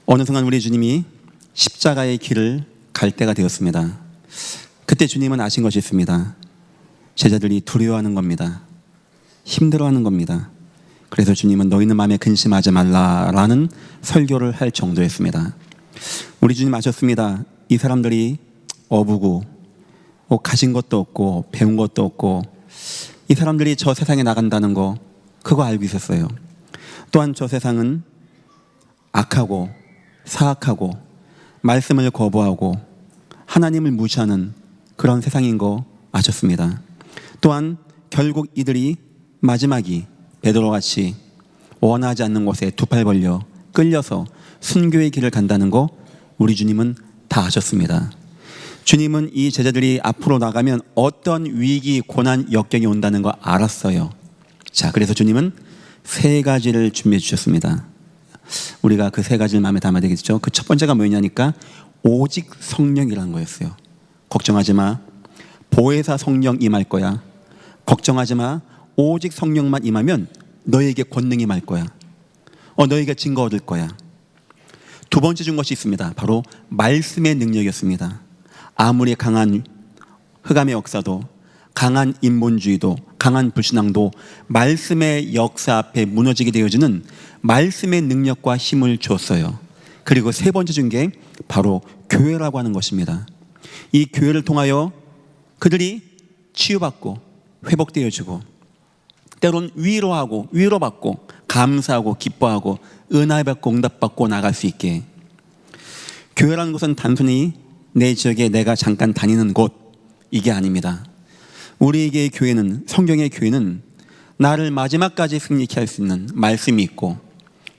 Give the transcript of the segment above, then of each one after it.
어느 순간 우리 주님이 십자가의 길을 갈 때가 되었습니다. 그때 주님은 아신 것이 있습니다. 제자들이 두려워하는 겁니다. 힘들어하는 겁니다. 그래서 주님은 너희는 마음에 근심하지 말라라는 설교를 할 정도였습니다. 우리 주님 아셨습니다. 이 사람들이 어부고 가진 것도 없고 배운 것도 없고 이 사람들이 저 세상에 나간다는 거 그거 알고 있었어요. 또한 저 세상은 악하고 사악하고 말씀을 거부하고 하나님을 무시하는 그런 세상인 거 아셨습니다. 또한 결국 이들이 마지막이 베드로같이 원하지 않는 곳에 두 팔 벌려 끌려서 순교의 길을 간다는 거 우리 주님은 다 아셨습니다. 주님은 이 제자들이 앞으로 나가면 어떤 위기, 고난, 역경이 온다는 거 알았어요. 자, 그래서 주님은 세 가지를 준비해 주셨습니다. 우리가 그 세 가지를 마음에 담아야 되겠죠. 그 첫 번째가 뭐냐니까 오직 성령이라는 거였어요. 걱정하지 마. 보혜사 성령 임할 거야. 걱정하지 마. 오직 성령만 임하면 너에게 권능이 임할 거야. 너에게 증거 얻을 거야. 두 번째 준 것이 있습니다. 바로 말씀의 능력이었습니다. 아무리 강한 흑암의 역사도 강한 인본주의도 강한 불신앙도 말씀의 역사 앞에 무너지게 되어지는 말씀의 능력과 힘을 주었어요. 그리고 세 번째 준 게 바로 교회라고 하는 것입니다. 이 교회를 통하여 그들이 치유받고 회복되어지고 때론 위로받고 감사하고 기뻐하고 은혜받고 응답받고 나갈 수 있게. 교회라는 것은 단순히 내 지역에 내가 잠깐 다니는 곳 이게 아닙니다. 우리에게 교회는, 성경의 교회는 나를 마지막까지 승리케 할 수 있는 말씀이 있고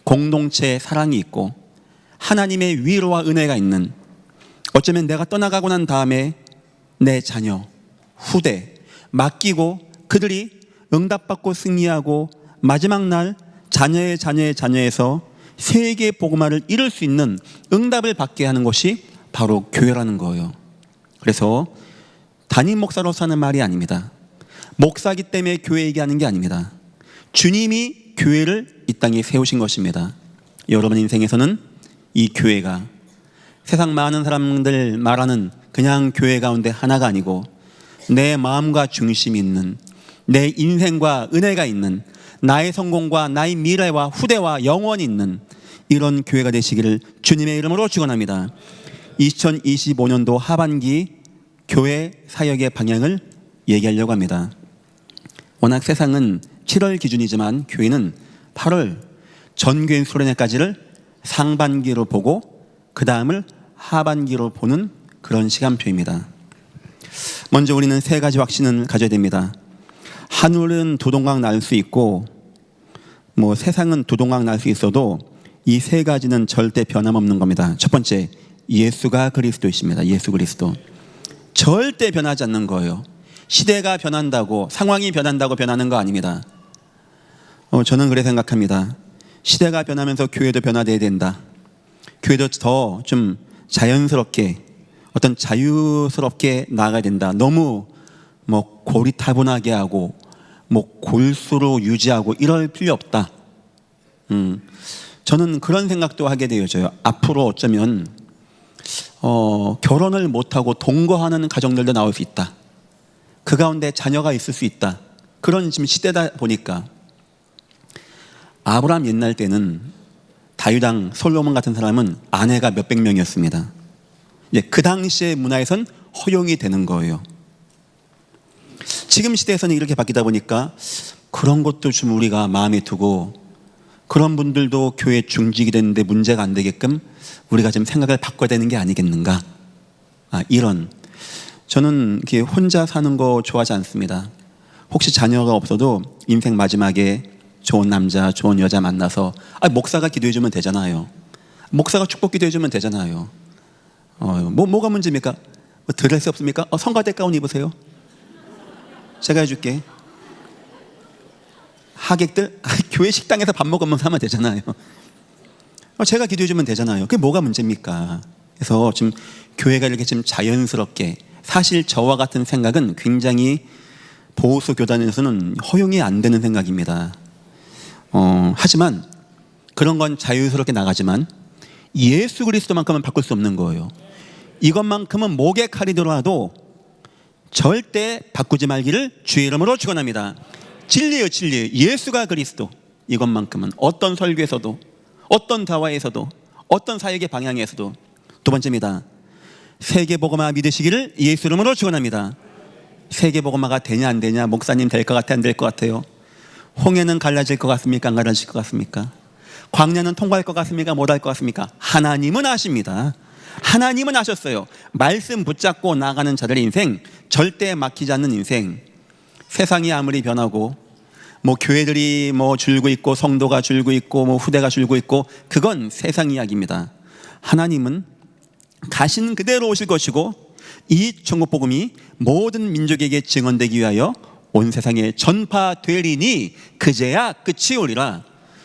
공동체의 사랑이 있고 하나님의 위로와 은혜가 있는, 어쩌면 내가 떠나가고 난 다음에 내 자녀, 후대 맡기고 그들이 응답받고 승리하고 마지막 날 자녀의 자녀에서 세계 복음화를 이룰 수 있는 응답을 받게 하는 것이 바로 교회라는 거예요. 그래서 담임 목사로서 하는 말이 아닙니다. 목사기 때문에 교회 얘기하는 게 아닙니다. 주님이 교회를 이 땅에 세우신 것입니다. 여러분 인생에서는 이 교회가 세상 많은 사람들 말하는 그냥 교회 가운데 하나가 아니고 내 마음과 중심이 있는, 내 인생과 은혜가 있는, 나의 성공과 나의 미래와 후대와 영원이 있는 이런 교회가 되시기를 주님의 이름으로 축원합니다. 2025년도 하반기 교회 사역의 방향을 얘기하려고 합니다. 워낙 세상은 7월 기준이지만 교회는 8월 전교인 수련회까지를 상반기로 보고 그 다음을 하반기로 보는 그런 시간표입니다. 먼저 우리는 세 가지 확신을 가져야 됩니다. 하늘은 두동강 날 수 있고 세상은 두동강 날 수 있어도 이 세 가지는 절대 변함없는 겁니다. 첫 번째, 예수가 그리스도이십니다. 예수 그리스도 절대 변하지 않는 거예요. 시대가 변한다고, 상황이 변한다고 변하는 거 아닙니다. 저는 그렇게 생각합니다. 시대가 변하면서 교회도 변화되어야 된다. 교회도 더 좀 자연스럽게, 어떤 자유스럽게 나아가야 된다. 너무 고리타분하게 하고 골수로 유지하고 이럴 필요 없다. 저는 그런 생각도 하게 되어져요. 앞으로 어쩌면 결혼을 못하고 동거하는 가정들도 나올 수 있다. 그 가운데 자녀가 있을 수 있다. 그런 지금 시대다 보니까 아브라함 옛날 때는 다윗왕 솔로몬 같은 사람은 아내가 몇백 명이었습니다. 이제 그 당시의 문화에선 허용이 되는 거예요. 지금 시대에서는 이렇게 바뀌다 보니까 그런 것도 좀 우리가 마음에 두고 그런 분들도 교회 중직이 되는데 문제가 안 되게끔 우리가 좀 생각을 바꿔야 되는 게 아니겠는가. 이런, 저는 이렇게 혼자 사는 거 좋아하지 않습니다. 혹시 자녀가 없어도 인생 마지막에 좋은 남자, 좋은 여자 만나서 목사가 기도해 주면 되잖아요. 목사가 축복 기도해 주면 되잖아요. 뭐가 문제입니까? 드레스 없습니까? 성가대 가운 입으세요. 제가 해줄게. 하객들 교회 식당에서 밥 먹으면서 하면 되잖아요. 제가 기도해 주면 되잖아요. 그게 뭐가 문제입니까? 그래서 지금 교회가 이렇게 좀 자연스럽게, 사실 저와 같은 생각은 굉장히 보수 교단에서는 허용이 안 되는 생각입니다. 하지만 그런 건 자유스럽게 나가지만 예수 그리스도만큼은 바꿀 수 없는 거예요. 이것만큼은 목에 칼이 들어와도 절대 바꾸지 말기를 주의 이름으로 축원합니다. 진리예요, 진리. 예수가 그리스도. 이것만큼은 어떤 설교에서도, 어떤 대화에서도, 어떤 사역의 방향에서도. 두 번째입니다. 세계복음화 믿으시기를 예수 이름으로 축원합니다. 세계복음화가 되냐 안 되냐, 목사님 될 것 같아 안 될 것 같아요? 홍해는 갈라질 것 같습니까? 안 갈라질 것 같습니까? 광야는 통과할 것 같습니까? 못 할 것 같습니까? 하나님은 아십니다. 하나님은 아셨어요. 말씀 붙잡고 나가는 자들의 인생, 절대 막히지 않는 인생. 세상이 아무리 변하고 교회들이 줄고 있고 성도가 줄고 있고 후대가 줄고 있고, 그건 세상 이야기입니다. 하나님은 가신 그대로 오실 것이고, 이 천국 복음이 모든 민족에게 증언되기 위하여 온 세상에 전파되리니 그제야 끝이 오리라.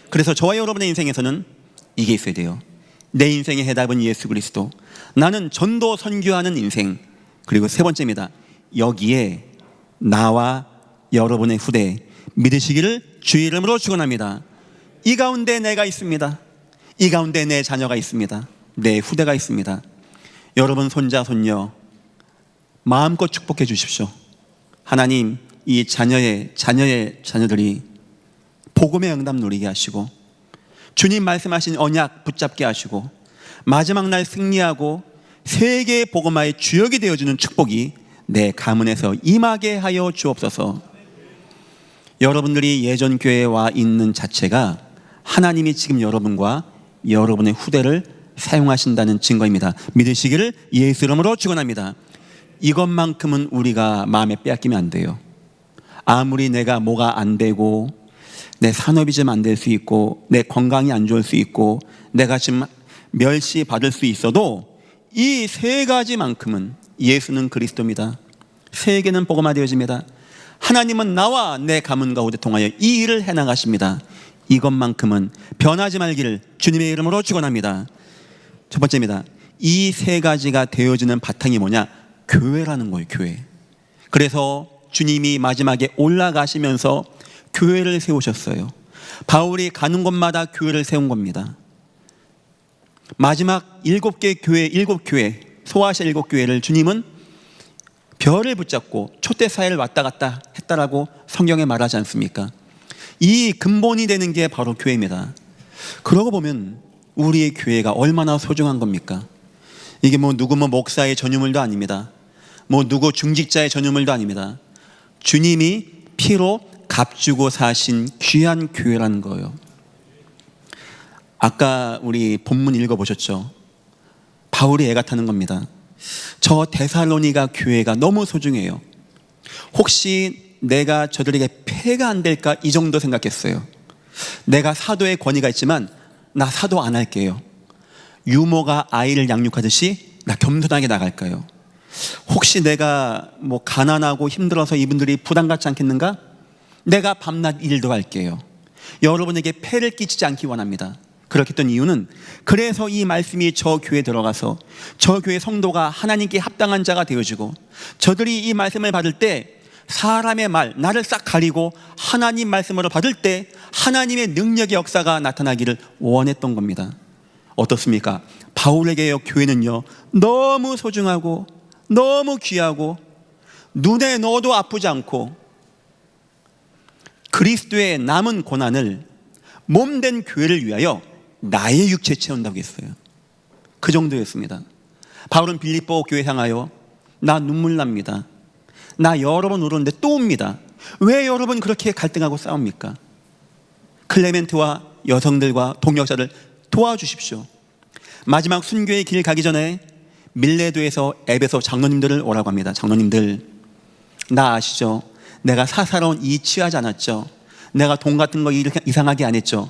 그래서 저와 여러분의 인생에서는 이게 있어야 돼요. 내 인생의 해답은 예수 그리스도. 나는 전도 선교하는 인생. 그리고 세 번째입니다. 여기에 나와 여러분의 후대 믿으시기를 주의 이름으로 축원합니다. 이 가운데 내가 있습니다. 이 가운데 내 자녀가 있습니다. 내 후대가 있습니다. 여러분 손자 손녀 마음껏 축복해 주십시오. 하나님, 이 자녀의 자녀들이 복음의 응답 누리게 하시고, 주님 말씀하신 언약 붙잡게 하시고, 마지막 날 승리하고 세계 복음화의 주역이 되어주는 축복이 내 가문에서 임하게 하여 주옵소서. 여러분들이 예전 교회에 와 있는 자체가 하나님이 지금 여러분과 여러분의 후대를 사용하신다는 증거입니다. 믿으시기를 예수 이름으로 축원합니다. 이것만큼은 우리가 마음에 빼앗기면 안 돼요. 아무리 내가 뭐가 안 되고, 내 산업이 좀 안 될 수 있고, 내 건강이 안 좋을 수 있고, 내가 지금 멸시받을 수 있어도 이 세 가지만큼은 예수는 그리스도입니다. 세계는 복음화되어집니다. 하나님은 나와 내 가문과 후대 통하여 이 일을 해나가십니다. 이것만큼은 변하지 말기를 주님의 이름으로 축원합니다. 첫 번째입니다. 이 세 가지가 되어지는 바탕이 뭐냐? 교회라는 거예요. 교회. 그래서 주님이 마지막에 올라가시면서 교회를 세우셨어요. 바울이 가는 곳마다 교회를 세운 겁니다. 마지막 7개 교회, 7교회, 소아시아 7교회를 주님은 별을 붙잡고 초대사회를 왔다 갔다 했다라고 성경에 말하지 않습니까? 이 근본이 되는 게 바로 교회입니다. 그러고 보면 우리의 교회가 얼마나 소중한 겁니까? 이게 누구 목사의 전유물도 아닙니다. 누구 중직자의 전유물도 아닙니다. 주님이 피로 값주고 사신 귀한 교회라는 거예요. 아까 우리 본문 읽어보셨죠? 바울이 애가 타는 겁니다. 저 데살로니가 교회가 너무 소중해요. 혹시 내가 저들에게 폐가 안 될까, 이 정도 생각했어요. 내가 사도의 권위가 있지만 나 사도 안 할게요. 유모가 아이를 양육하듯이 나 겸손하게 나갈까요? 혹시 내가 가난하고 힘들어서 이분들이 부담 갖지 않겠는가? 내가 밤낮 일도 할게요. 여러분에게 폐를 끼치지 않기 원합니다. 그렇게 했던 이유는, 그래서 이 말씀이 저 교회에 들어가서 저 교회 성도가 하나님께 합당한 자가 되어지고, 저들이 이 말씀을 받을 때 사람의 말, 나를 싹 가리고 하나님 말씀으로 받을 때 하나님의 능력의 역사가 나타나기를 원했던 겁니다. 어떻습니까? 바울에게 교회는요, 너무 소중하고 너무 귀하고 눈에 넣어도 아프지 않고, 그리스도의 남은 고난을 몸된 교회를 위하여 나의 육체 채운다고 했어요. 그 정도였습니다. 바울은 빌립보 교회 향하여 나 눈물 납니다. 나 여러 번 울었는데 또 옵니다. 왜 여러분 그렇게 갈등하고 싸웁니까? 클레멘트와 여성들과 동역자들 도와주십시오. 마지막 순교의 길 가기 전에 밀레도에서 에베소 장로님들을 오라고 합니다. 장로님들, 나 아시죠? 내가 사사로운 이 취하지 않았죠? 내가 돈 같은 거 이상하게 안 했죠?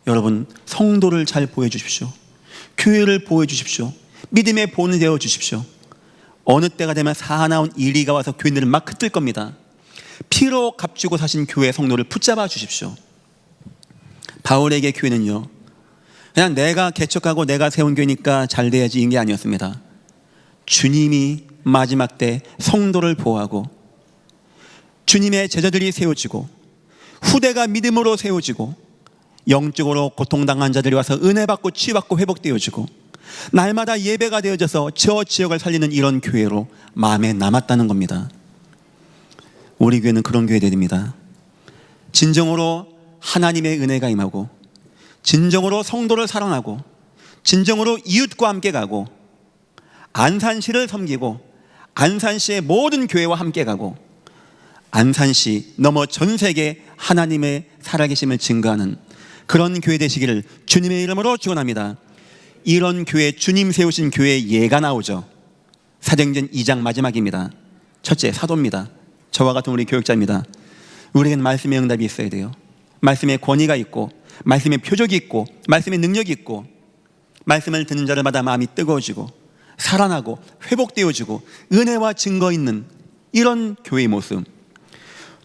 여러분, 성도를 잘 보여주십시오. 교회를 보여주십시오. 믿음의 본이 되어주십시오. 어느 때가 되면 사나운 이리가 와서 교인들을 막 흩을 겁니다. 피로 값주고 사신 교회 성도를 붙잡아 주십시오. 바울에게 교회는요, 그냥 내가 개척하고 내가 세운 교회니까 잘 돼야지 이게 아니었습니다. 주님이 마지막 때 성도를 보호하고, 주님의 제자들이 세워지고, 후대가 믿음으로 세워지고, 영적으로 고통당한 자들이 와서 은혜받고 치유받고 회복되어지고 날마다 예배가 되어져서 저 지역을 살리는 이런 교회로 마음에 남았다는 겁니다. 우리 교회는 그런 교회 됩니다. 진정으로 하나님의 은혜가 임하고, 진정으로 성도를 사랑하고, 진정으로 이웃과 함께 가고, 안산시를 섬기고, 안산시의 모든 교회와 함께 가고, 안산시 넘어 전 세계 하나님의 살아계심을 증거하는 그런 교회 되시기를 주님의 이름으로 축원합니다. 이런 교회, 주님 세우신 교회의 예가 나오죠. 사도행전 2장 마지막입니다. 첫째, 사도입니다. 저와 같은 우리 교육자입니다. 우리에게는 말씀의 응답이 있어야 돼요. 말씀의 권위가 있고, 말씀의 표적이 있고, 말씀의 능력이 있고, 말씀을 듣는 자들마다 마음이 뜨거워지고 살아나고 회복되어지고 은혜와 증거 있는 이런 교회의 모습.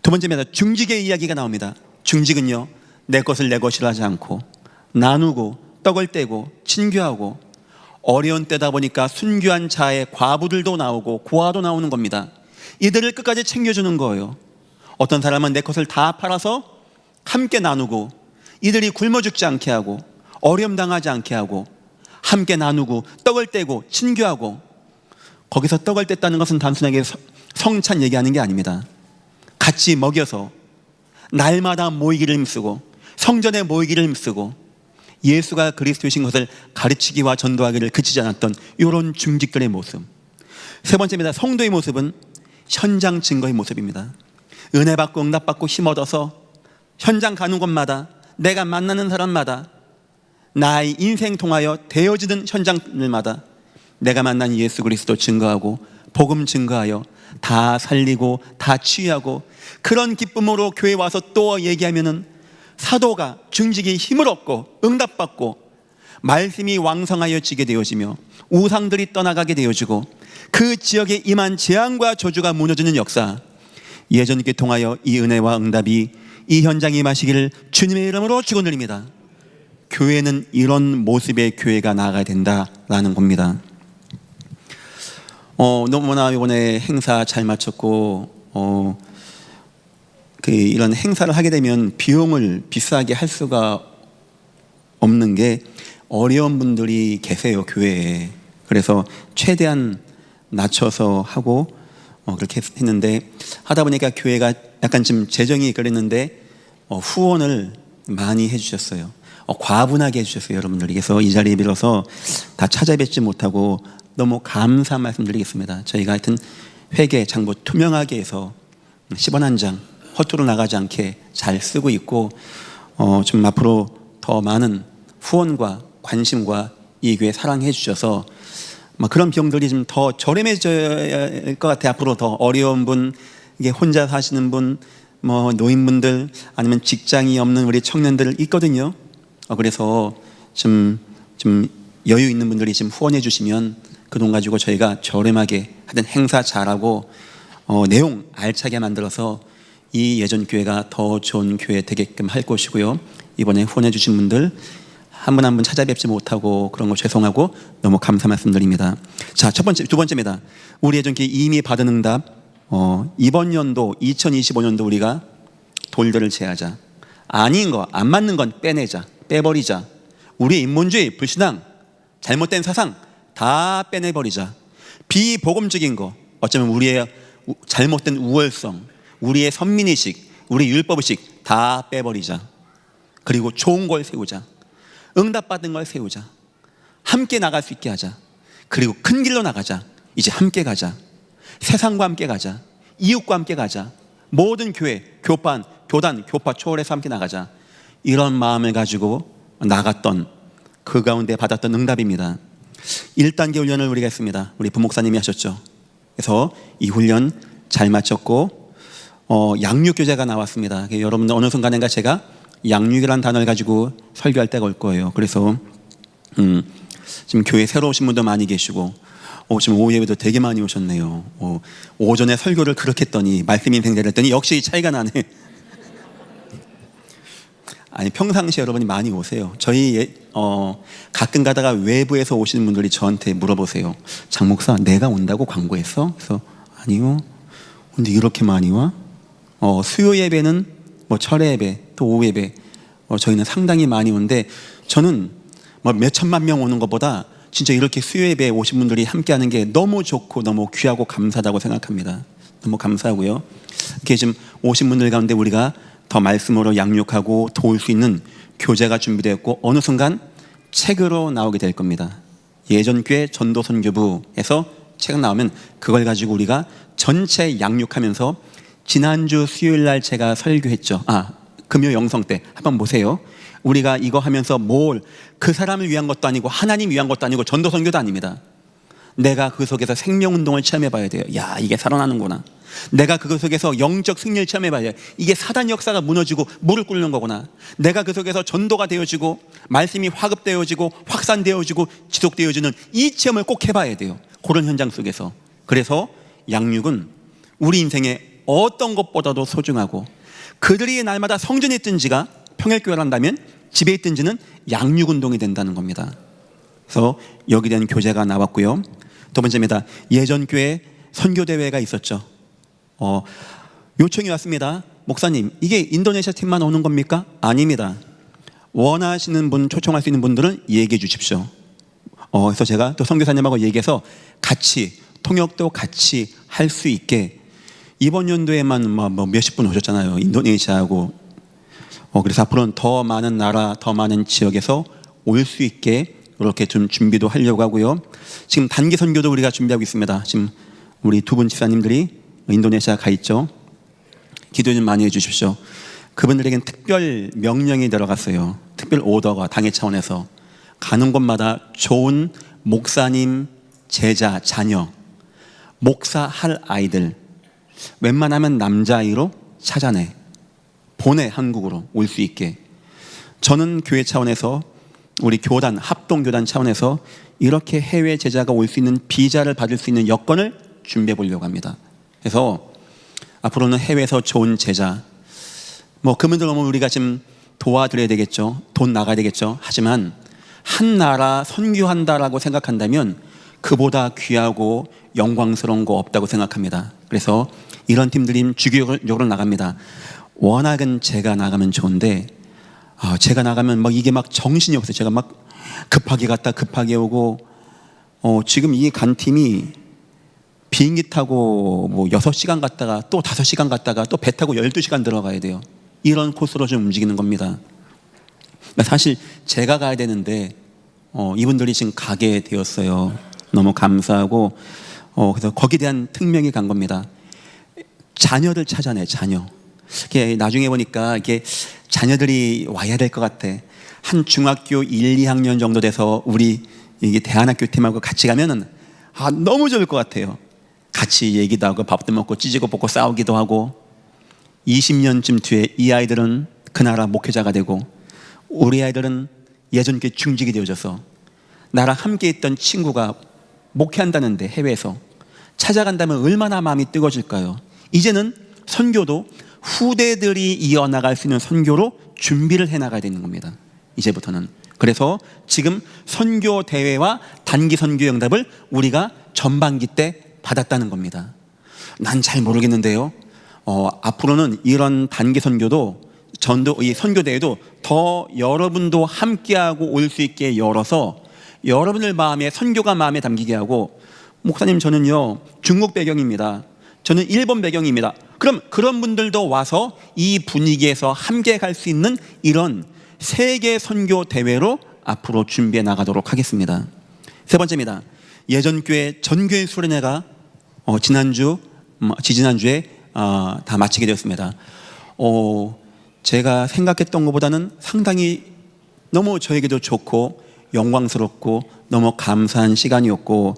두 번째입니다. 중직의 이야기가 나옵니다. 중직은요, 내 것을 내 것이라 하지 않고 나누고 떡을 떼고 친교하고, 어려운 때다 보니까 순교한 자의 과부들도 나오고 고아도 나오는 겁니다. 이들을 끝까지 챙겨주는 거예요. 어떤 사람은 내 것을 다 팔아서 함께 나누고, 이들이 굶어 죽지 않게 하고 어려움 당하지 않게 하고 함께 나누고 떡을 떼고 친교하고. 거기서 떡을 뗐다는 것은 단순하게 성찬 얘기하는 게 아닙니다. 같이 먹여서 날마다 모이기를 힘쓰고 성전에 모이기를 힘쓰고 예수가 그리스도이신 것을 가르치기와 전도하기를 그치지 않았던 이런 중직들의 모습. 세 번째입니다. 성도의 모습은 현장 증거의 모습입니다. 은혜 받고 응답 받고 힘 얻어서 현장 가는 곳마다, 내가 만나는 사람마다, 나의 인생 통하여 되어지는 현장들마다 내가 만난 예수 그리스도 증거하고 복음 증거하여 다 살리고 다 치유하고, 그런 기쁨으로 교회 와서 또 얘기하면은 사도가 중직이 힘을 얻고 응답받고 말씀이 왕성하여 지게 되어지며 우상들이 떠나가게 되어지고 그 지역에 임한 재앙과 저주가 무너지는 역사. 예전께 통하여 이 은혜와 응답이 이 현장에 임하시기를 주님의 이름으로 축원드립니다. 교회는 이런 모습의 교회가 나아가야 된다라는 겁니다. 너무나 이번에 행사 잘 마쳤고, 이런 행사를 하게 되면 비용을 비싸게 할 수가 없는 게 어려운 분들이 계세요, 교회에. 그래서 최대한 낮춰서 하고 그렇게 했는데, 하다 보니까 교회가 약간 좀 재정이 그랬는데 후원을 많이 해주셨어요. 과분하게 해주셨어요, 여러분들이. 그래서 이 자리에 빌어서 다 찾아뵙지 못하고 너무 감사 말씀드리겠습니다. 저희가 하여튼 회계 장부 투명하게 해서 10원 한 장 허투루 나가지 않게 잘 쓰고 있고, 좀 앞으로 더 많은 후원과 관심과 이 교회 사랑해 주셔서 그런 비용들이 좀 더 저렴해져야 할 것 같아요. 앞으로 더 어려운 분, 이게 혼자 사시는 분, 노인분들, 아니면 직장이 없는 우리 청년들 있거든요. 그래서 좀 여유 있는 분들이 지금 후원해 주시면 그 돈 가지고 저희가 저렴하게 하여튼 행사 잘하고 내용 알차게 만들어서 이 예전 교회가 더 좋은 교회 되게끔 할 것이고요. 이번에 후원해 주신 분들 한 분 한 분 찾아뵙지 못하고 그런 거 죄송하고 너무 감사 말씀드립니다. 자, 두 번째입니다. 우리 예전교회 이미 받은 응답. 이번 연도 2025년도 우리가 돌들을 제하자. 아닌 거, 안 맞는 건 빼내자, 빼버리자. 우리의 인본주의, 불신앙, 잘못된 사상 다 빼내버리자. 비복음적인 거, 어쩌면 우리의 잘못된 우월성, 우리의 선민의식, 우리 율법의식 다 빼버리자. 그리고 좋은 걸 세우자. 응답받은 걸 세우자. 함께 나갈 수 있게 하자. 그리고 큰 길로 나가자. 이제 함께 가자. 세상과 함께 가자. 이웃과 함께 가자. 모든 교회, 교반, 교단, 교파 초월해서 함께 나가자. 이런 마음을 가지고 나갔던, 그 가운데 받았던 응답입니다. 1단계 훈련을 우리가 했습니다. 우리 부목사님이 하셨죠. 그래서 이 훈련 잘 마쳤고 양육교재가 나왔습니다. 여러분들 어느 순간인가 제가 양육이라는 단어를 가지고 설교할 때가 올 거예요. 그래서 지금 교회 새로 오신 분도 많이 계시고 지금 오후 예배도 되게 많이 오셨네요. 오전에 설교를 그렇게 했더니 말씀 인생대를 했더니 역시 차이가 나네. 아니, 평상시에 여러분이 많이 오세요. 저희 가끔 가다가 외부에서 오시는 분들이 저한테 물어보세요. 장 목사, 내가 온다고 광고했어? 그래서 아니요. 근데 이렇게 많이 와? 수요 예배는 철회 예배, 또 오후 예배 저희는 상당히 많이 오는데 저는 뭐 몇 천만 명 오는 것보다 진짜 이렇게 수요예배에 오신 분들이 함께하는 게 너무 좋고 너무 귀하고 감사하다고 생각합니다. 너무 감사하고요. 이렇게 지금 오신 분들 가운데 우리가 더 말씀으로 양육하고 도울 수 있는 교재가 준비되었고 어느 순간 책으로 나오게 될 겁니다. 예전교회 전도선교부에서 책 나오면 그걸 가지고 우리가 전체 양육하면서 지난주 수요일 날 제가 설교했죠. 금요 영성 때 한번 보세요. 우리가 이거 하면서 그 사람을 위한 것도 아니고 하나님 위한 것도 아니고 전도선교도 아닙니다. 내가 그 속에서 생명운동을 체험해 봐야 돼요. 야, 이게 살아나는구나. 내가 그 속에서 영적 승리를 체험해 봐야 돼요. 이게 사단 역사가 무너지고 무릎 꿇는 거구나. 내가 그 속에서 전도가 되어지고 말씀이 화급되어지고 확산되어지고 지속되어지는 이 체험을 꼭 해봐야 돼요. 그런 현장 속에서. 그래서 양육은 우리 인생에 어떤 것보다도 소중하고, 그들이 날마다 성전에 있든지가 평일교회를 한다면 집에 있든지는 양육운동이 된다는 겁니다. 그래서 여기에 대한 교재가 나왔고요. 두 번째입니다. 예전 교회 선교대회가 있었죠. 요청이 왔습니다. 목사님, 이게 인도네시아 팀만 오는 겁니까? 아닙니다. 원하시는 분, 초청할 수 있는 분들은 얘기해 주십시오. 그래서 제가 또 선교사님하고 얘기해서 같이 통역도 같이 할 수 있게, 이번 연도에만 몇십 분 오셨잖아요. 인도네시아하고. 그래서 앞으로는 더 많은 나라, 더 많은 지역에서 올 수 있게 이렇게 좀 준비도 하려고 하고요. 지금 단기 선교도 우리가 준비하고 있습니다. 지금 우리 두 분 집사님들이 인도네시아 가 있죠. 기도 좀 많이 해주십시오. 그분들에겐 특별 명령이 들어갔어요. 특별 오더가 당회 차원에서 가는 곳마다 좋은 목사님, 제자, 자녀, 목사할 아이들, 웬만하면 남자아이로 찾아내, 보내, 한국으로 올 수 있게. 저는 교회 차원에서, 우리 교단, 합동교단 차원에서 이렇게 해외 제자가 올 수 있는 비자를 받을 수 있는 여건을 준비해 보려고 합니다. 그래서 앞으로는 해외에서 좋은 제자, 그분들 오면 우리가 지금 도와드려야 되겠죠. 돈 나가야 되겠죠. 하지만 한 나라 선교한다라고 생각한다면 그보다 귀하고 영광스러운 거 없다고 생각합니다. 그래서 이런 팀들이 주기적으로 나갑니다. 워낙은 제가 나가면 좋은데 제가 나가면 이게 정신이 없어요. 제가 급하게 갔다 급하게 오고, 지금 이 간 팀이 비행기 타고 6시간 갔다가 또 5시간 갔다가 또 배 타고 12시간 들어가야 돼요. 이런 코스로 좀 움직이는 겁니다. 사실 제가 가야 되는데 이분들이 지금 가게 되었어요. 너무 감사하고, 그래서 거기에 대한 특명이 간 겁니다. 자녀들 찾아내, 자녀. 이게 나중에 보니까 이게 자녀들이 와야 될 것 같아. 한 중학교 1, 2학년 정도 돼서 우리 이게 대안학교 팀하고 같이 가면은 너무 좋을 것 같아요. 같이 얘기도 하고 밥도 먹고 찌지고 볶고 싸우기도 하고, 20년쯤 뒤에 이 아이들은 그 나라 목회자가 되고 우리 아이들은 예전께 중직이 되어져서 나랑 함께 있던 친구가 목회한다는데 해외에서 찾아간다면 얼마나 마음이 뜨거워질까요? 이제는 선교도 후대들이 이어나갈 수 있는 선교로 준비를 해나가야 되는 겁니다. 이제부터는. 그래서 지금 선교 대회와 단기 선교 응답을 우리가 전반기 때 받았다는 겁니다. 난 잘 모르겠는데요. 앞으로는 이런 단기 선교도 이 선교 대회도 더 여러분도 함께하고 올 수 있게 열어서 여러분들 마음에 선교가 마음에 담기게 하고, 목사님 저는요 중국 배경입니다. 저는 일본 배경입니다. 그럼 그런 분들도 와서 이 분위기에서 함께 갈 수 있는 이런 세계 선교 대회로 앞으로 준비해 나가도록 하겠습니다. 세 번째입니다. 예전교회 전교회 수련회가 지지난주에 다 마치게 되었습니다. 제가 생각했던 것보다는 상당히 너무 저에게도 좋고 영광스럽고 너무 감사한 시간이었고,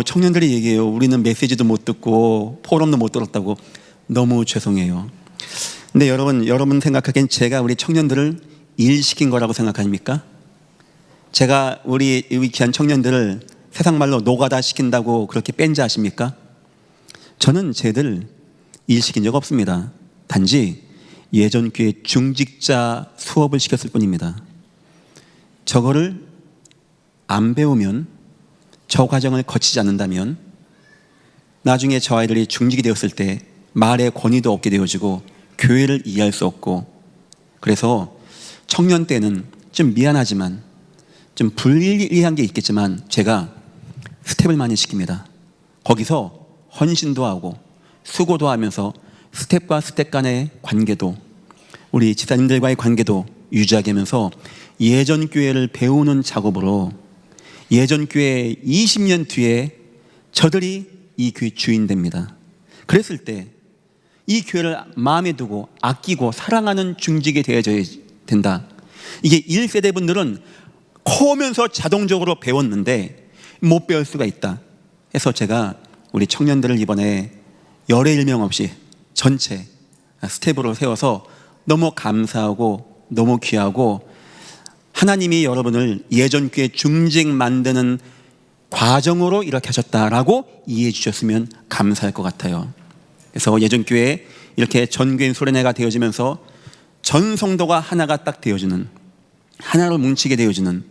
청년들이 얘기해요. 우리는 메시지도 못 듣고 포럼도 못 들었다고. 너무 죄송해요. 근데 여러분 생각하기엔 제가 우리 청년들을 일시킨 거라고 생각합니까? 제가 우리 귀한 청년들을 세상 말로 노가다 시킨다고 그렇게 뺀지 아십니까? 저는 쟤들 일시킨 적 없습니다. 단지 예전 교회 중직자 수업을 시켰을 뿐입니다. 저거를 안 배우면, 저 과정을 거치지 않는다면 나중에 저 아이들이 중직이 되었을 때 말의 권위도 없게 되어지고 교회를 이해할 수 없고, 그래서 청년 때는 좀 미안하지만 좀 불리한 게 있겠지만 제가 스텝을 많이 시킵니다. 거기서 헌신도 하고 수고도 하면서 스텝과 스텝 간의 관계도, 우리 지사님들과의 관계도 유지하게 하면서 예전 교회를 배우는 작업으로 예전 교회 20년 뒤에 저들이 이 교회 주인 됩니다. 그랬을 때 이 교회를 마음에 두고 아끼고 사랑하는 중직이 되어져야 된다. 이게 1세대 분들은 커오면서 자동적으로 배웠는데 못 배울 수가 있다 해서 제가 우리 청년들을 이번에 열의 일명 없이 전체 스텝으로 세워서 너무 감사하고 너무 귀하고, 하나님이 여러분을 예전 교회 중직 만드는 과정으로 이렇게 하셨다라고 이해해 주셨으면 감사할 것 같아요. 그래서 예전 교회 이렇게 전교인 수련회가 되어지면서 전 성도가 하나가 딱 되어주는, 하나로 뭉치게 되어주는,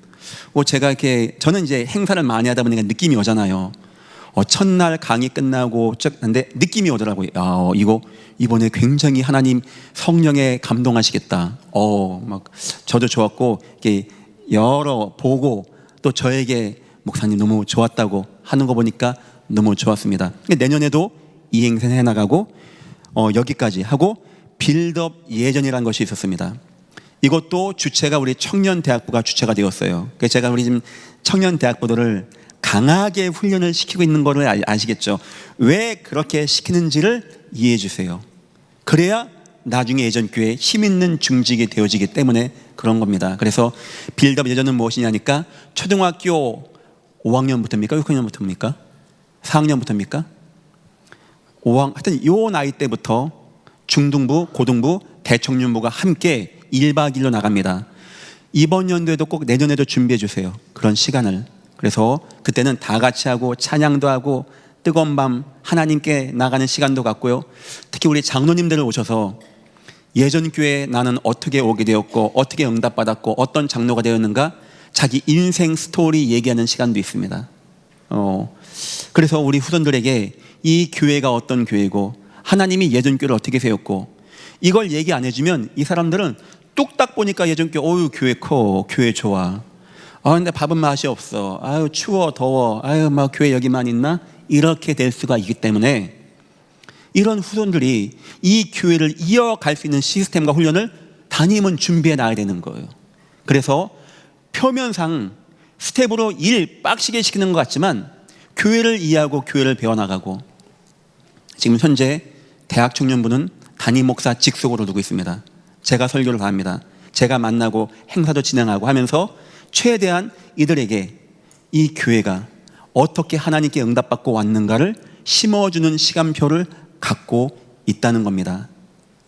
제가 이렇게 저는 이제 행사를 많이 하다 보니까 느낌이 오잖아요. 첫날 강의 끝나고 근데 느낌이 오더라고요. 이거 이번에 굉장히 하나님 성령에 감동하시겠다. 막 저도 좋았고, 이렇게 여러 보고 또 저에게 목사님 너무 좋았다고 하는 거 보니까 너무 좋았습니다. 내년에도 이 행사를 해나가고 여기까지 하고 빌드업 예전이라는 것이 있었습니다. 이것도 주체가 우리 청년대학부가 주체가 되었어요. 그래서 제가 우리 지금 청년대학부들을 강하게 훈련을 시키고 있는 것을 아시겠죠? 왜 그렇게 시키는지를 이해해 주세요. 그래야 나중에 예전 교회에 힘 있는 중직이 되어지기 때문에 그런 겁니다. 그래서 빌드업 예전은 무엇이냐니까 초등학교 5학년부터입니까? 6학년부터입니까? 4학년부터입니까? 하여튼 요 나이 때부터 중등부, 고등부, 대청년부가 함께 1박 2일로 나갑니다. 이번 연도에도 꼭 내년에도 준비해 주세요. 그런 시간을. 그래서 그때는 다 같이 하고 찬양도 하고 뜨거운 밤 하나님께 나가는 시간도 갖고요. 특히 우리 장로님들을 오셔서 예전 교회에 나는 어떻게 오게 되었고 어떻게 응답받았고 어떤 장로가 되었는가 자기 인생 스토리 얘기하는 시간도 있습니다. 그래서 우리 후손들에게 이 교회가 어떤 교회고 하나님이 예전 교회를 어떻게 세웠고 이걸 얘기 안 해주면 이 사람들은 뚝딱 보니까 예전 교회 교회 커, 교회 좋아, 근데 밥은 맛이 없어, 추워 더워, 막 교회 여기만 있나, 이렇게 될 수가 있기 때문에 이런 후손들이 이 교회를 이어갈 수 있는 시스템과 훈련을 담임은 준비해 놔야 되는 거예요. 그래서 표면상 스텝으로 일 빡시게 시키는 것 같지만 교회를 이해하고 교회를 배워나가고, 지금 현재 대학 청년부는 담임 목사 직속으로 두고 있습니다. 제가 설교를 다 합니다. 제가 만나고 행사도 진행하고 하면서 최대한 이들에게 이 교회가 어떻게 하나님께 응답받고 왔는가를 심어주는 시간표를 갖고 있다는 겁니다.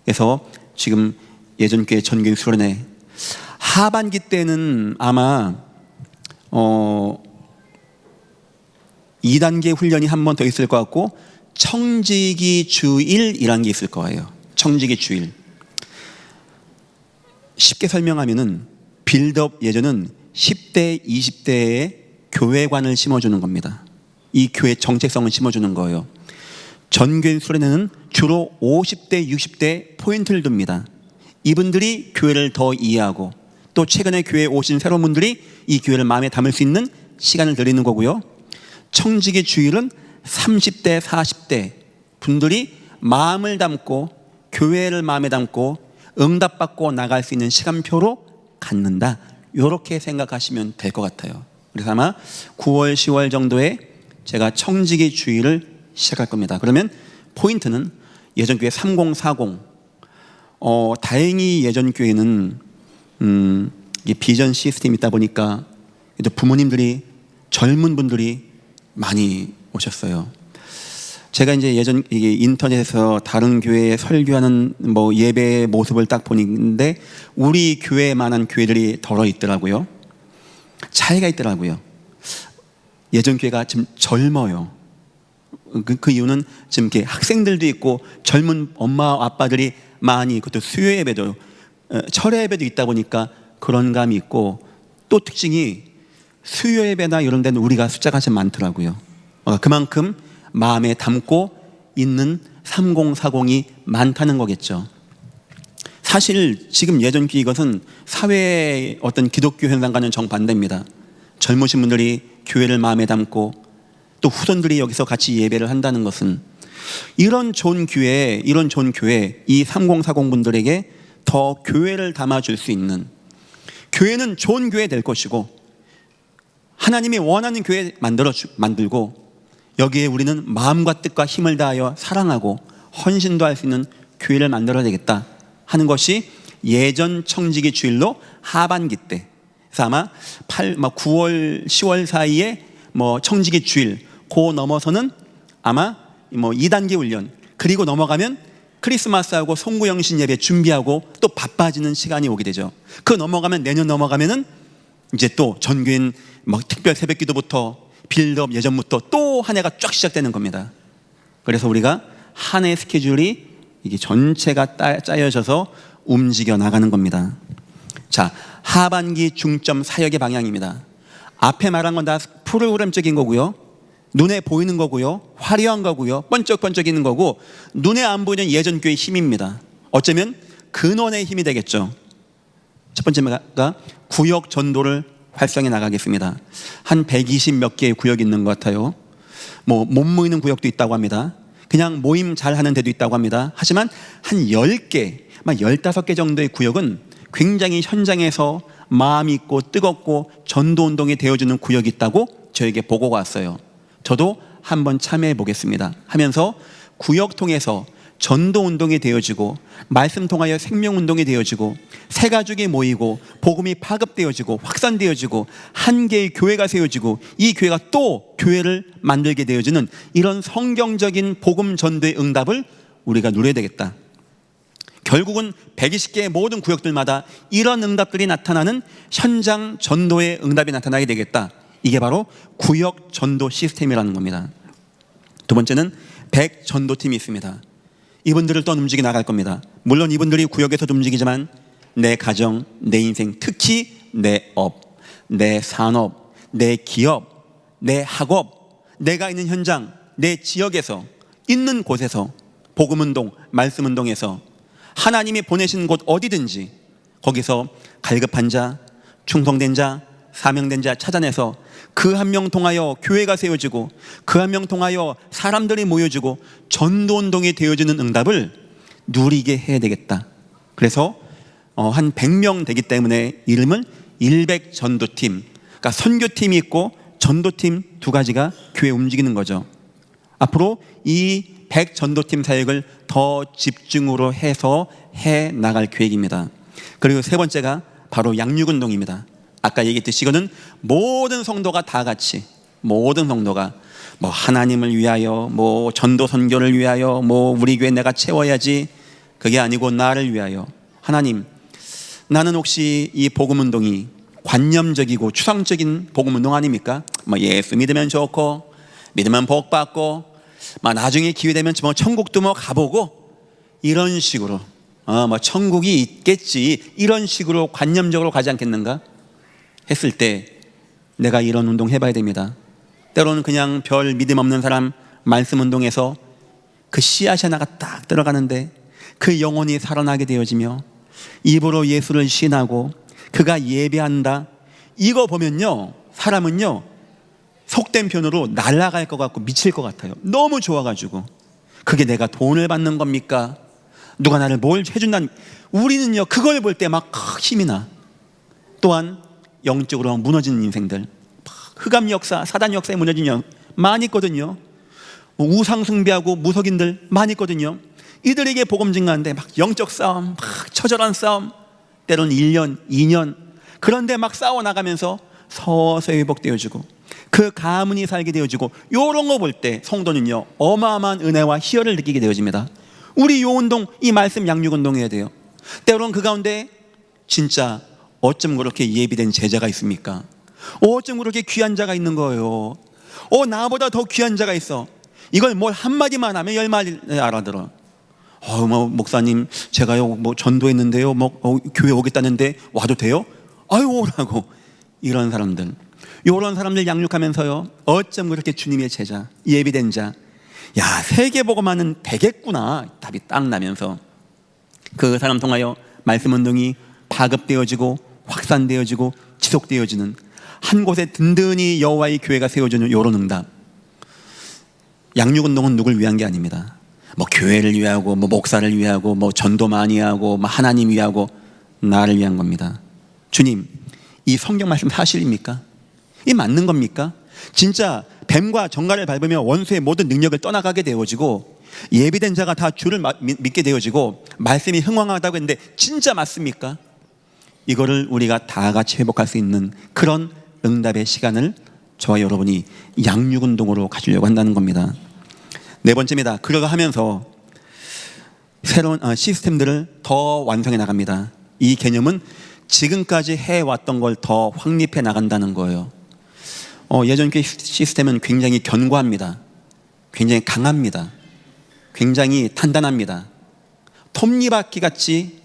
그래서 지금 예전교회 전교인 수련회 하반기 때는 아마 2단계 훈련이 한 번 더 있을 것 같고 청지기 주일이라는 게 있을 거예요. 청지기 주일. 쉽게 설명하면은 빌드업 예전은 10대, 20대에 교회관을 심어주는 겁니다. 이 교회 정체성을 심어주는 거예요. 전교인 수련회는 주로 50대, 60대 포인트를 둡니다. 이분들이 교회를 더 이해하고 또 최근에 교회에 오신 새로운 분들이 이 교회를 마음에 담을 수 있는 시간을 드리는 거고요. 청지기 주일은 30대, 40대 분들이 마음을 담고 교회를 마음에 담고 응답받고 나갈 수 있는 시간표로 갖는다, 이렇게 생각하시면 될 것 같아요. 그래서 아마 9월, 10월 정도에 제가 청지기 주일을 시작할 겁니다. 그러면 포인트는 예전교회 3040. 다행히 예전교회는 이게 비전 시스템이 있다 보니까 부모님들이, 젊은 분들이 많이 오셨어요. 제가 이제 예전 이게 인터넷에서 다른 교회에 설교하는 예배의 모습을 딱 보는데 우리 교회만한 교회들이 덜어 있더라고요. 차이가 있더라고요. 예전 교회가 좀 젊어요. 그 이유는 지금 이렇게 학생들도 있고 젊은 엄마 아빠들이 많이, 그것도 수요 예배도 철회 예배도 있다 보니까 그런 감이 있고, 또 특징이 수요 예배나 이런 데는 우리가 숫자가 좀 많더라고요. 그만큼 마음에 담고 있는 3040이 많다는 거겠죠. 사실 지금 예전기 이것은 사회의 어떤 기독교 현상과는 정반대입니다. 젊으신 분들이 교회를 마음에 담고 또 후손들이 여기서 같이 예배를 한다는 것은 이런 좋은 교회 이 3040 분들에게 더 교회를 담아줄 수 있는, 교회는 좋은 교회 될 것이고 하나님이 원하는 교회 만들고 여기에 우리는 마음과 뜻과 힘을 다하여 사랑하고 헌신도 할 수 있는 교회를 만들어야 되겠다 하는 것이 예전 청지기 주일로 하반기 때, 그래서 아마 9월 10월 사이에 청지기 주일 그 넘어서는 아마 2단계 훈련, 그리고 넘어가면 크리스마스하고 송구영신 예배 준비하고 또 바빠지는 시간이 오게 되죠. 그 넘어가면 내년 넘어가면은 이제 또 전교인 특별 새벽 기도부터 빌드업 예전부터 또 한 해가 쫙 시작되는 겁니다. 그래서 우리가 한 해 스케줄이 이게 전체가 짜여져서 움직여 나가는 겁니다. 자, 하반기 중점 사역의 방향입니다. 앞에 말한 건 다 프로그램적인 거고요, 눈에 보이는 거고요, 화려한 거고요, 번쩍번쩍이는 거고, 눈에 안 보이는 예전 교회의 힘입니다. 어쩌면 근원의 힘이 되겠죠. 첫 번째가 구역 전도를 활성해 나가겠습니다. 한 120 몇 개의 구역이 있는 것 같아요. 못 모이는 구역도 있다고 합니다. 그냥 모임 잘 하는 데도 있다고 합니다. 하지만 한 10개, 15개 정도의 구역은 굉장히 현장에서 마음이 있고 뜨겁고 전도운동이 되어주는 구역이 있다고 저에게 보고가 왔어요. 저도 한번 참여해 보겠습니다 하면서 구역 통해서 전도운동이 되어지고 말씀 통하여 생명운동이 되어지고 새 가족이 모이고 복음이 파급되어지고 확산되어지고 한 개의 교회가 세워지고 이 교회가 또 교회를 만들게 되어지는 이런 성경적인 복음 전도의 응답을 우리가 누려야 되겠다. 결국은 120개의 모든 구역들마다 이런 응답들이 나타나는 현장 전도의 응답이 나타나게 되겠다. 이게 바로 구역 전도 시스템이라는 겁니다. 두 번째는 100 전도팀이 있습니다. 이분들을 또 움직여 나갈 겁니다. 물론 이분들이 구역에서도 움직이지만 내 가정, 내 인생, 특히 내 업, 내 산업, 내 기업, 내 학업, 내가 있는 현장, 내 지역에서 있는 곳에서 복음운동, 말씀운동에서 하나님이 보내신 곳 어디든지 거기서 갈급한 자, 충성된 자, 사명된 자 찾아내서 그 한 명 통하여 교회가 세워지고 그 한 명 통하여 사람들이 모여지고 전도운동이 되어지는 응답을 누리게 해야 되겠다. 그래서 한 100명 되기 때문에 이름은 100 전도팀, 그러니까 선교팀이 있고 전도팀 두 가지가 교회에 움직이는 거죠. 앞으로 이 100 전도팀 사역을 더 집중으로 해서 해 나갈 계획입니다. 그리고 세 번째가 바로 양육운동입니다. 아까 얘기했듯이 이거는 모든 성도가 다 같이, 모든 성도가 하나님을 위하여, 전도 선교를 위하여, 우리 교회 내가 채워야지, 그게 아니고 나를 위하여, 하나님, 나는 혹시 이 복음운동이 관념적이고 추상적인 복음운동 아닙니까? 예수 믿으면 좋고 믿으면 복 받고 나중에 기회 되면 천국도 가보고 이런 식으로 천국이 있겠지, 이런 식으로 관념적으로 가지 않겠는가 했을 때 내가 이런 운동 해봐야 됩니다. 때로는 그냥 별 믿음 없는 사람 말씀 운동에서 그 씨앗이 하나가 딱 들어가는데 그 영혼이 살아나게 되어지며 입으로 예수를 신하고 그가 예배한다, 이거 보면요 사람은요 속된 표현으로 날아갈 것 같고 미칠 것 같아요. 너무 좋아가지고. 그게 내가 돈을 받는 겁니까? 누가 나를 뭘 해준다는, 우리는요 그걸 볼 때 막 힘이 나. 또한 영적으로 무너지는 인생들, 흑암 역사, 사단 역사에 무너진 영 많이 있거든요. 우상 숭배하고 무속인들 많이 있거든요. 이들에게 복음 증가하는데 영적 싸움, 처절한 싸움, 때로는 1년, 2년, 그런데 싸워 나가면서 서서히 회복되어지고 그 가문이 살게 되어지고, 이런 거 볼 때 성도는요 어마어마한 은혜와 희열을 느끼게 되어집니다. 우리 요 운동, 이 말씀 양육운동 해야 돼요. 때로는 그 가운데 진짜 어쩜 그렇게 예비된 제자가 있습니까? 어쩜 그렇게 귀한 자가 있는 거예요? 나보다 더 귀한 자가 있어. 이걸 뭘 한마디만 하면 10마디 알아들어. 목사님 제가요 전도했는데요 교회 오겠다는데 와도 돼요? 아유 오라고. 이런 사람들, 이런 사람들 양육하면서요 어쩜 그렇게 주님의 제자, 예비된 자, 세계복음하는 되겠구나 답이 딱 나면서 그 사람 통하여 말씀 운동이 파급되어지고 확산되어지고 지속되어지는 한 곳에 든든히 여호와의 교회가 세워지는 이런 응답. 양육운동은 누굴 위한 게 아닙니다. 뭐 교회를 위하고 뭐 목사를 위하고 뭐 전도 많이 하고 뭐 하나님 위하고 나를 위한 겁니다. 주님, 이 성경 말씀 사실입니까? 이 맞는 겁니까? 진짜 뱀과 정갈을 밟으며 원수의 모든 능력을 떠나가게 되어지고 예비된 자가 다 주를 믿게 되어지고 말씀이 흥왕하다고 했는데 진짜 맞습니까? 이거를 우리가 다 같이 회복할 수 있는 그런 응답의 시간을 저와 여러분이 양육운동으로 가지려고 한다는 겁니다. 네 번째입니다. 그러고 하면서 새로운 시스템들을 더 완성해 나갑니다. 이 개념은 지금까지 해왔던 걸 더 확립해 나간다는 거예요. 예전 교회 시스템은 굉장히 견고합니다. 굉장히 강합니다. 굉장히 단단합니다. 톱니바퀴 같이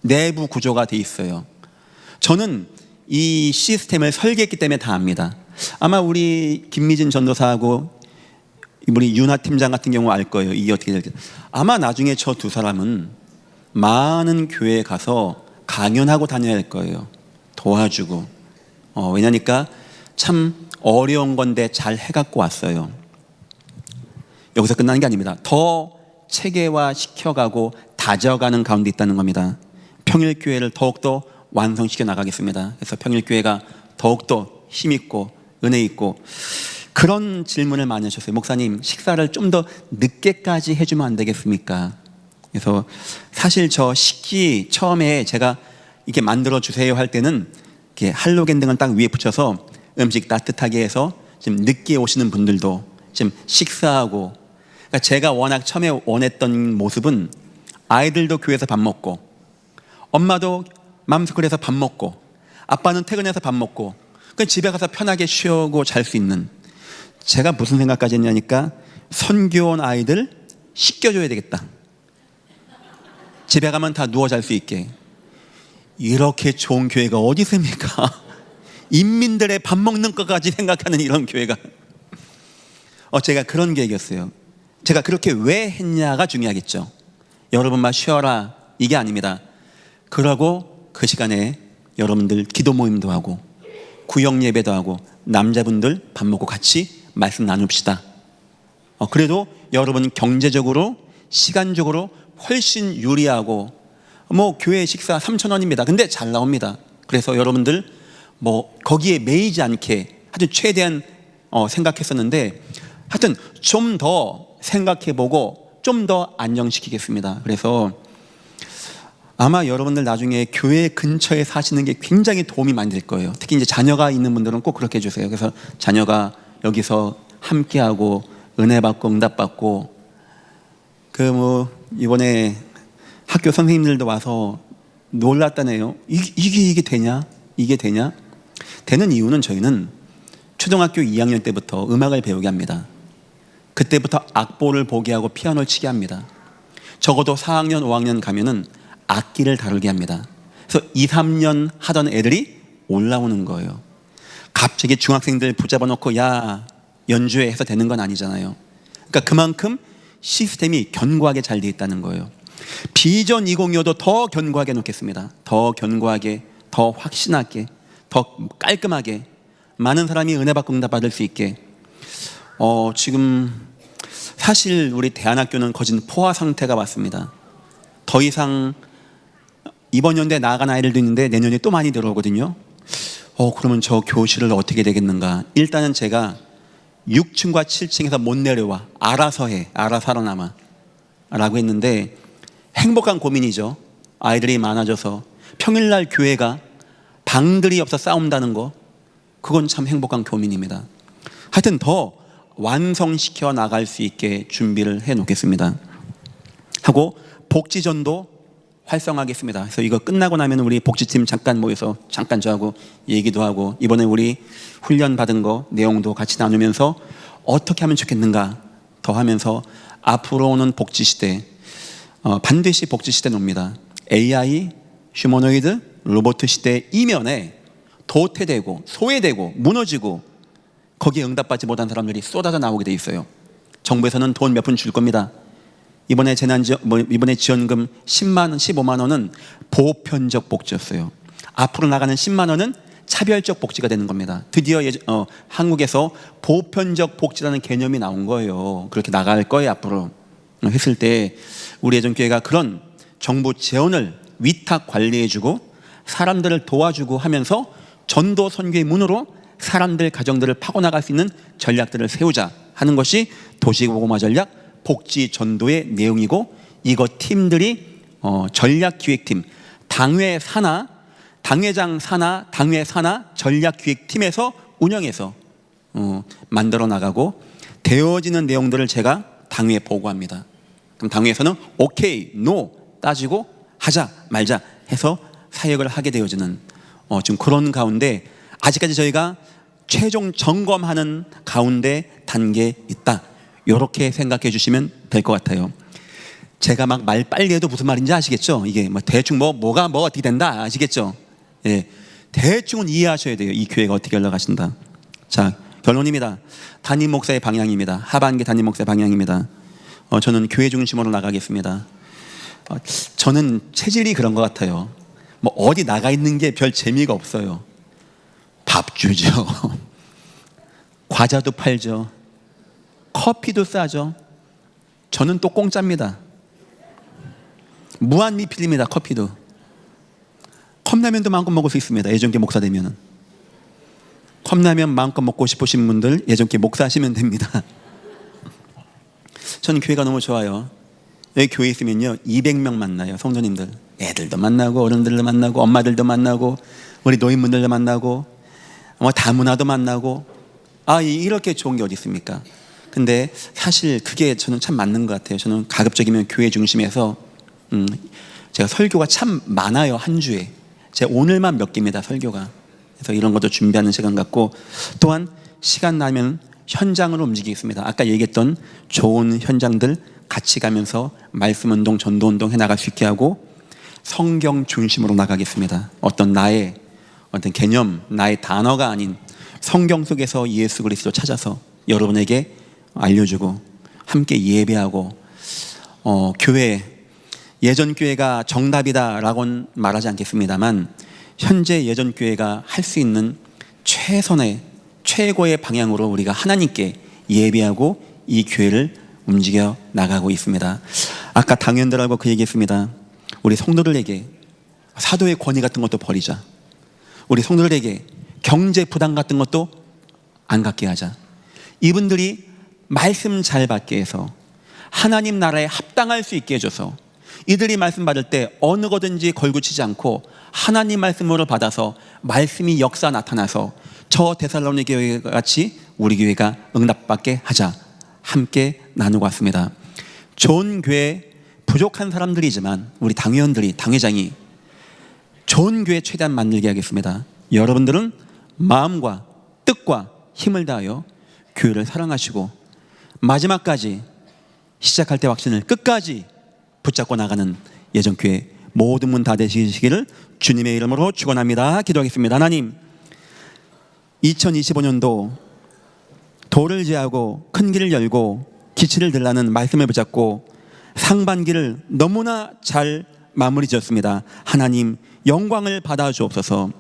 내부 구조가 돼 있어요. 저는 이 시스템을 설계했기 때문에 다 압니다. 아마 우리 김미진 전도사하고 우리 윤하 팀장 같은 경우 알 거예요. 이게 어떻게 될지. 아마 나중에 저 두 사람은 많은 교회에 가서 강연하고 다녀야 할 거예요. 도와주고. 왜냐니까 참 어려운 건데 잘 해갖고 왔어요. 여기서 끝나는 게 아닙니다. 더 체계화 시켜가고 다져가는 가운데 있다는 겁니다. 평일교회를 더욱더 완성시켜 나가겠습니다. 그래서 평일교회가 더욱더 힘있고 은혜 있고. 그런 질문을 많이 하셨어요. 목사님, 식사를 좀 더 늦게까지 해주면 안 되겠습니까? 그래서 사실 저 식기 처음에 제가 이렇게 만들어 주세요 할 때는 이렇게 할로겐 등을 딱 위에 붙여서 음식 따뜻하게 해서 지금 늦게 오시는 분들도 지금 식사하고, 그러니까 제가 워낙 처음에 원했던 모습은 아이들도 교회에서 밥 먹고 엄마도 맘스쿨에서 밥 먹고 아빠는 퇴근해서 밥 먹고 그러니까 집에 가서 편하게 쉬고 잘 수 있는. 제가 무슨 생각까지 했냐니까 선교 온 아이들 씻겨줘야 되겠다. 집에 가면 다 누워 잘 수 있게. 이렇게 좋은 교회가 어디 있습니까? 인민들의 밥 먹는 것까지 생각하는 이런 교회가. 제가 그런 계획이었어요. 제가 그렇게 왜 했냐가 중요하겠죠. 여러분만 쉬어라 이게 아닙니다. 그러고 그 시간에 여러분들 기도 모임도 하고 구역 예배도 하고 남자분들 밥 먹고 같이 말씀 나눕시다. 그래도 여러분 경제적으로 시간적으로 훨씬 유리하고 뭐 교회 식사 3,000원입니다. 근데 잘 나옵니다. 그래서 여러분들 뭐 거기에 매이지 않게 하여튼 최대한 생각했었는데 하여튼 좀 더 생각해보고 좀 더 안정시키겠습니다. 그래서 아마 여러분들 나중에 교회 근처에 사시는 게 굉장히 도움이 많이 될 거예요. 특히 이제 자녀가 있는 분들은 꼭 그렇게 해주세요. 그래서 자녀가 여기서 함께하고 은혜 받고 응답 받고 이번에 학교 선생님들도 와서 놀랐다네요. 이게 되냐? 이게 되냐? 되는 이유는 저희는 초등학교 2학년 때부터 음악을 배우게 합니다. 그때부터 악보를 보게 하고 피아노를 치게 합니다. 적어도 4학년, 5학년 가면은 악기를 다루게 합니다. 그래서 2, 3년 하던 애들이 올라오는 거예요. 갑자기 중학생들 붙잡아 놓고 야 연주회 해서 되는 건 아니잖아요. 그러니까 그만큼 시스템이 견고하게 잘 돼 있다는 거예요. 비전 2025도 더 견고하게 놓겠습니다. 더 견고하게, 더 확신하게, 더 깔끔하게 많은 사람이 은혜 받고 응답 받을 수 있게. 지금 사실 우리 대안학교는 거진 포화 상태가 왔습니다. 더 이상 이번 연도에 나아간 아이들도 있는데 내년에 또 많이 들어오거든요. 그러면 저 교실을 어떻게 되겠는가. 일단은 제가 6층과 7층에서 못 내려와. 알아서 해. 알아서 살아남아. 라고 했는데 행복한 고민이죠. 아이들이 많아져서 평일날 교회가 방들이 없어 싸운다는 거, 그건 참 행복한 고민입니다. 하여튼 더 완성시켜 나갈 수 있게 준비를 해 놓겠습니다. 하고 복지전도 활성화하겠습니다. 그래서 이거 끝나고 나면 우리 복지팀 잠깐 모여서 잠깐 저하고 얘기도 하고 이번에 우리 훈련 받은 거 내용도 같이 나누면서 어떻게 하면 좋겠는가 더 하면서 앞으로 오는 복지시대, 반드시 복지시대는 옵니다. AI, 휴머노이드, 로봇 시대 이면에 도태되고 소외되고 무너지고 거기에 응답받지 못한 사람들이 쏟아져 나오게 돼 있어요. 정부에서는 돈 몇 푼 줄 겁니다. 이번에 이번에 지원금 10만 원, 15만 원은 보편적 복지였어요. 앞으로 나가는 10만 원은 차별적 복지가 되는 겁니다. 드디어 한국에서 보편적 복지라는 개념이 나온 거예요. 그렇게 나갈 거예요 앞으로. 했을 때 우리 예전교회가 그런 정부 재원을 위탁 관리해주고 사람들을 도와주고 하면서 전도 선교의 문으로 사람들 가정들을 파고나갈 수 있는 전략들을 세우자 하는 것이 도시복음화 전략 복지 전도의 내용이고, 이것 팀들이 전략기획팀, 당회 산하, 당회장 산하, 당회 산하 전략기획팀에서 운영해서 만들어 나가고, 되어지는 내용들을 제가 당회에 보고합니다. 그럼 당회에서는 오케이, 노 따지고 하자 말자 해서 사역을 하게 되어지는 지금 그런 가운데, 아직까지 저희가 최종 점검하는 가운데 단계에 있다, 이렇게 생각해 주시면 될 것 같아요. 제가 막 말 빨리 해도 무슨 말인지 아시겠죠? 이게 뭐 대충 뭐가 어떻게 된다 아시겠죠? 예, 대충은 이해하셔야 돼요. 이 교회가 어떻게 흘러가신다. 자, 결론입니다. 담임 목사의 방향입니다. 하반기 담임 목사의 방향입니다. 저는 교회 중심으로 나가겠습니다. 저는 체질이 그런 것 같아요. 뭐 어디 나가 있는 게 별 재미가 없어요. 밥 주죠. 과자도 팔죠. 커피도 싸죠. 저는 또 공짜입니다. 무한 리필입니다. 커피도. 컵라면도 마음껏 먹을 수 있습니다. 예전께 목사 되면은. 컵라면 마음껏 먹고 싶으신 분들 예전께 목사하시면 됩니다. 저는 교회가 너무 좋아요. 여기 교회에 있으면요 200명 만나요. 성도님들. 애들도 만나고 어른들도 만나고 엄마들도 만나고 우리 노인분들도 만나고 다문화도 만나고, 이렇게 좋은 게 어디 있습니까? 근데 사실 그게 저는 참 맞는 것 같아요. 저는 가급적이면 교회 중심에서 제가 설교가 참 많아요. 한 주에 제가 오늘만 몇 개입니다. 설교가. 그래서 이런 것도 준비하는 시간 갖고, 또한 시간 나면 현장으로 움직이겠습니다. 아까 얘기했던 좋은 현장들 같이 가면서 말씀운동, 전도운동 해나갈 수 있게 하고, 성경 중심으로 나가겠습니다. 어떤 나의 개념, 나의 단어가 아닌 성경 속에서 예수 그리스도 찾아서 여러분에게 알려주고 함께 예배하고, 교회, 예전 교회가 정답이다라고는 말하지 않겠습니다만 현재 예전 교회가 할 수 있는 최고의 방향으로 우리가 하나님께 예배하고 이 교회를 움직여 나가고 있습니다. 아까 당연들하고 그 얘기했습니다. 우리 성도들에게 사도의 권위 같은 것도 버리자. 우리 성도들에게 경제 부담 같은 것도 안 갖게 하자. 이분들이 말씀 잘 받게 해서 하나님 나라에 합당할 수 있게 해줘서 이들이 말씀 받을 때 어느 거든지 걸고치지 않고 하나님 말씀으로 받아서 말씀이 역사 나타나서 저 데살로니가 교회 같이 우리 교회가 응답받게 하자. 함께 나누고 왔습니다. 좋은 교회, 부족한 사람들이지만 우리 당회원들이, 당회장이 좋은 교회 최대한 만들게 하겠습니다. 여러분들은 마음과 뜻과 힘을 다하여 교회를 사랑하시고 마지막까지 시작할 때 확신을 끝까지 붙잡고 나가는 예전교회 모든 문 다 되시기를 주님의 이름으로 축원합니다. 기도하겠습니다. 하나님, 2025년도 도를 제하고 큰 길을 열고 기치를 들라는 말씀을 붙잡고 상반기를 너무나 잘 마무리 지었습니다. 하나님 영광을 받아 주옵소서.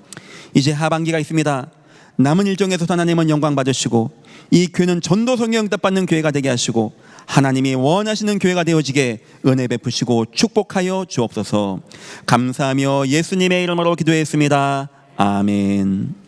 이제 하반기가 있습니다. 남은 일정에서 하나님은 영광 받으시고 이 교회는 전도 성경 응답받는 교회가 되게 하시고 하나님이 원하시는 교회가 되어지게 은혜 베푸시고 축복하여 주옵소서. 감사하며 예수님의 이름으로 기도했습니다. 아멘.